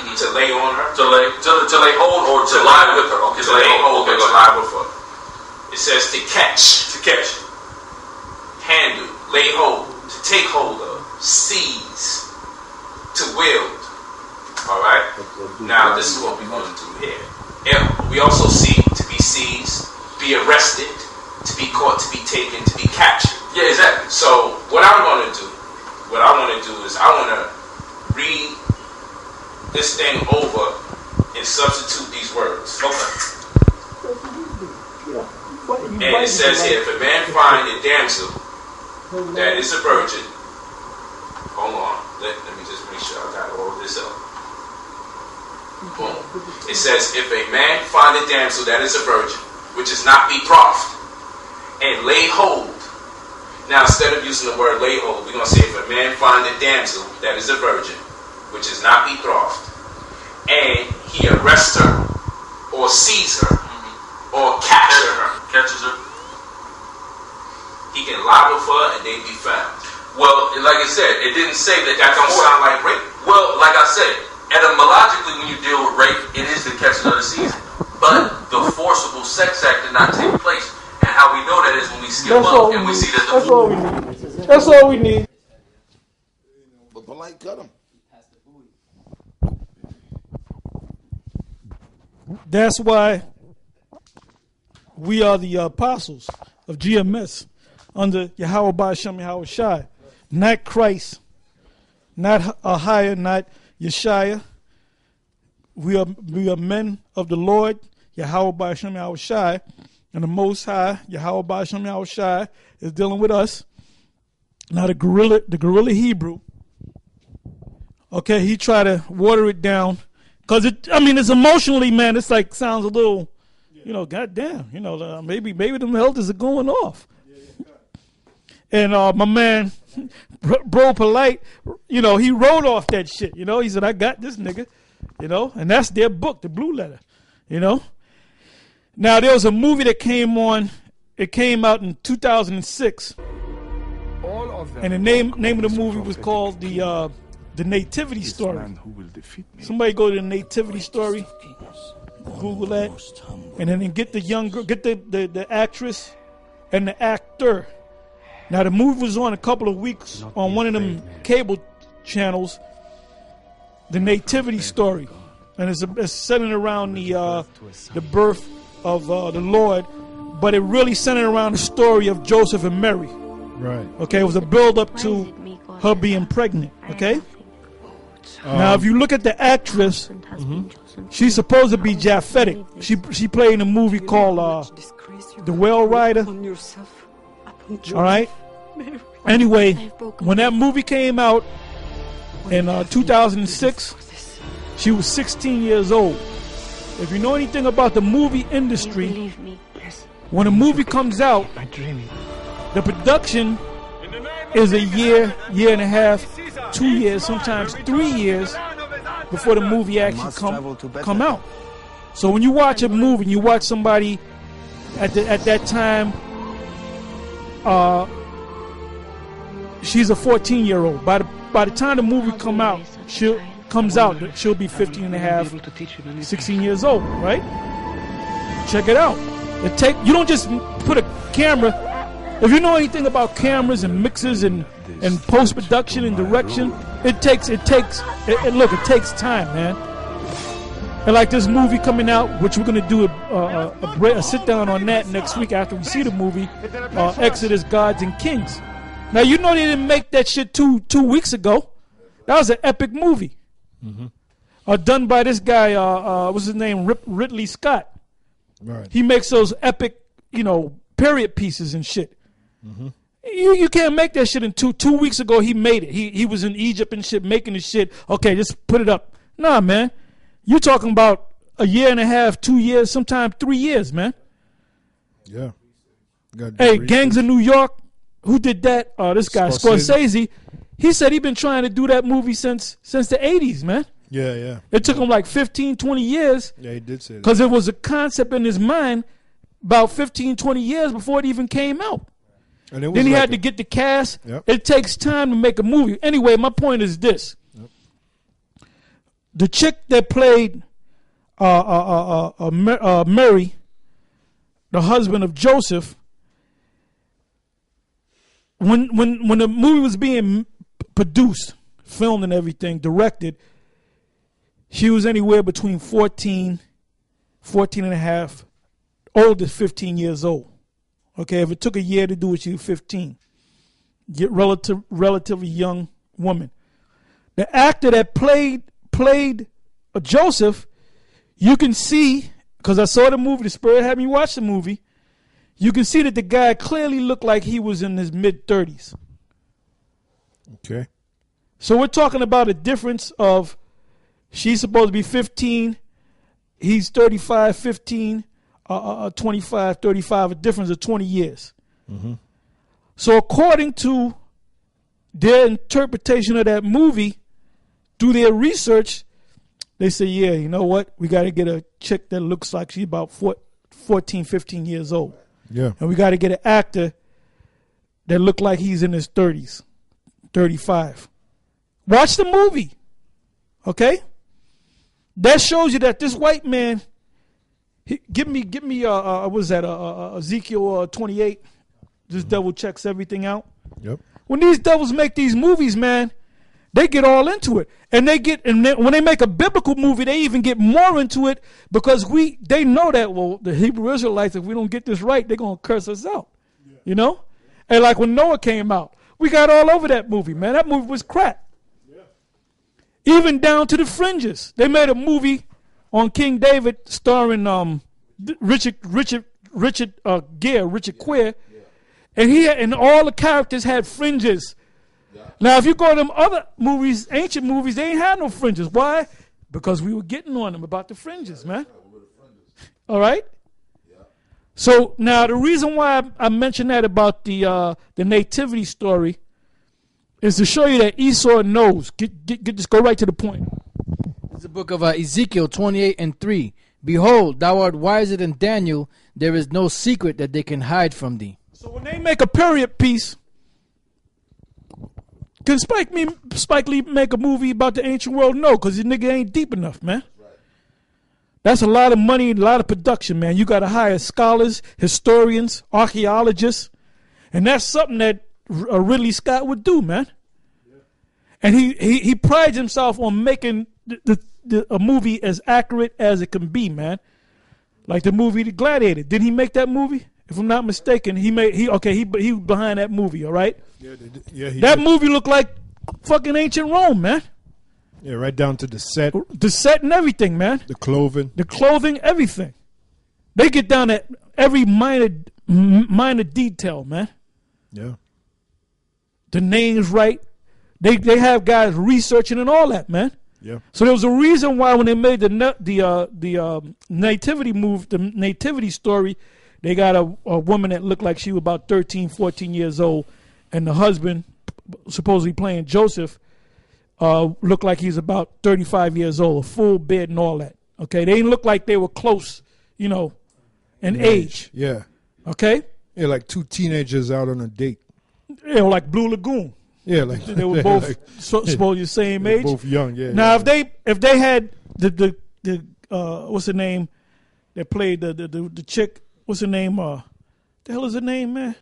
to lay on her, to lay hold or to lie with her. Okay, to lay hold or to lie with her. It says to catch, handle, lay hold, to take hold of, seize, to wield. All right. Now this is what we're going to do here. We also see to be seized, be arrested, to be caught, to be taken, to be captured. Yeah, exactly. So what I want to do is I want to read this thing over and substitute these words. Okay. And it says here, if a man find a damsel that is a virgin, hold on, let me just make sure I got all this up. Boom. It says, if a man find a damsel that is a virgin, which is not betrothed, and lay hold. Now, instead of using the word lay hold, we're going to say, if a man find a damsel that is a virgin, which is not betrothed, and he arrests her, or sees her, or catches her, he can lie with her and they be found. Well, like I said, it didn't say that. That don't sound like rape. Well, like I said, etymologically, when you deal with rape, it is the catching of the season. But the forcible sex act did not take place. And how we know that is when we skip up and we see that that's all we need. That's all we need. But polite cut him. That's why we are the apostles of GMS under Yahweh Ba'ashem Yahweh Shai. Not Christ, not Ahia, not Yeshaya. We are men of the Lord, Yahweh Ba'ashem Yahweh Shai. And the Most High, Yahweh Ba'ashem Yahweh Shai, is dealing with us. Now the guerrilla Hebrew, okay, he tried to water it down. Because it's emotionally, man, it's like, sounds a little, goddamn, maybe them elders are going off. And my man, Bro Polite, he wrote off that shit, he said, I got this nigga, and that's their book, The Blue Letter, Now, there was a movie that came on. It came out in 2006. And the name of the movie was called The Nativity Story. Somebody go to The Nativity Story. Google that. And then get the young girl, get the actress and the actor. Now, the movie was on a couple of weeks on one of them cable channels. The Nativity Story. And it's centered around the birth of the Lord, but it really centered around the story of Joseph and Mary. Right. Okay, it was a build up to her being pregnant. Okay. Now, if you look at the actress, she's supposed to be Japhetic. She played in a movie called The Whale Rider. All right. Anyway, when that movie came out in 2006, she was 16 years old. If you know anything about the movie industry, when a movie comes out, the production is a year and a half, 2 years, sometimes 3 years before the movie actually come out. So when you watch a movie and you watch somebody at that time, she's a 14-year-old. By the time the movie comes out, she'll be 15 and a half, 16 years old, right? Check it out. You don't just put a camera. If you know anything about cameras and mixers and post-production and direction, it takes time, man. And like this movie coming out, which we're going to do a sit-down on that next week after we see the movie, Exodus, Gods, and Kings. Now, you know they didn't make that shit two weeks ago. That was an epic movie. Done by this guy, what's his name, Ridley Scott. Right. He makes those epic, period pieces and shit. You can't make that shit in 2 weeks ago. He made it. He was in Egypt and shit making the shit. Okay, just put it up. Nah, man. You're talking about a year and a half, 2 years, sometimes 3 years, man. Yeah. Hey, Gangs of New York, who did that? This guy, Scorsese. He said he been trying to do that movie since the 80s, man. Yeah. It took him like 15, 20 years. Yeah, he did say that. Because it was a concept in his mind about 15, 20 years before it even came out. And it was then he had to get the cast. Yep. It takes time to make a movie. Anyway, my point is this. Yep. the chick that played Mary, the husband of Joseph, when the movie was being produced, filmed and everything, directed, she was anywhere between 14 and a half, oldest 15 years old. Okay, if it took a year to do it, she was 15. Get relatively young woman. The actor that played Joseph, you can see, because I saw the movie, the Spirit had me watch the movie, you can see that the guy clearly looked like he was in his mid-30s. Okay. So we're talking about a difference of, she's supposed to be 15, he's 35, 15, 25, 35, a difference of 20 years. Mm-hmm. So according to their interpretation of that movie, through their research, they say, yeah, you know what? We got to get a chick that looks like she's about 14, 15 years old. Yeah. And we got to get an actor that look like he's in his 30s, 35. Watch the movie, okay? That shows you that this white man, give me, what was that, Ezekiel 28, this devil checks everything out. Yep. When these devils make these movies, man, they get all into it. And when they make a biblical movie, they even get more into it because they know that, well, the Hebrew Israelites, if we don't get this right, they're going to curse us out. Yeah. You know? And like when Noah came out, we got all over that movie, man. That movie was crap. Yeah. Even down to the fringes. They made a movie on King David starring Richard Gere, and all the characters had fringes. Now, if you go to them other movies, ancient movies, they ain't had no fringes. Why? Because we were getting on them about the fringes, man. All right? So now the reason why I mentioned that about the nativity story is to show you that Esau knows. Just go right to the point. It's the book of Ezekiel 28:3. Behold, thou art wiser than Daniel. There is no secret that they can hide from thee. So when they make a period piece, can Spike Lee make a movie about the ancient world? No, because the nigga ain't deep enough, man. Right. That's a lot of money, a lot of production, man. You got to hire scholars, historians, archaeologists, and that's something that Ridley Scott would do, man. Yeah. And he prides himself on making a movie as accurate as it can be, man. Like the movie The Gladiator. Did he make that movie? If I'm not mistaken, he was behind that movie, all right? Yeah, that movie looked like fucking ancient Rome, man. Yeah, right down to the set. The set and everything, man. The clothing, everything. They get down at every minor detail, man. Yeah. The names right. They have guys researching and all that, man. Yeah. So there was a reason why when they made the nativity the nativity story, they got a woman that looked like she was about 13, 14 years old, and the husband, supposedly playing Joseph, looked like he's about 35 years old, a full beard and all that. Okay, they didn't look like they were close, in age. Yeah. Okay. Yeah, like two teenagers out on a date. Yeah, like Blue Lagoon. Yeah, like they were both supposed the same age. Both young. Yeah. Now, if they had the what's the name that played the chick? What's her name? The hell is her name, man?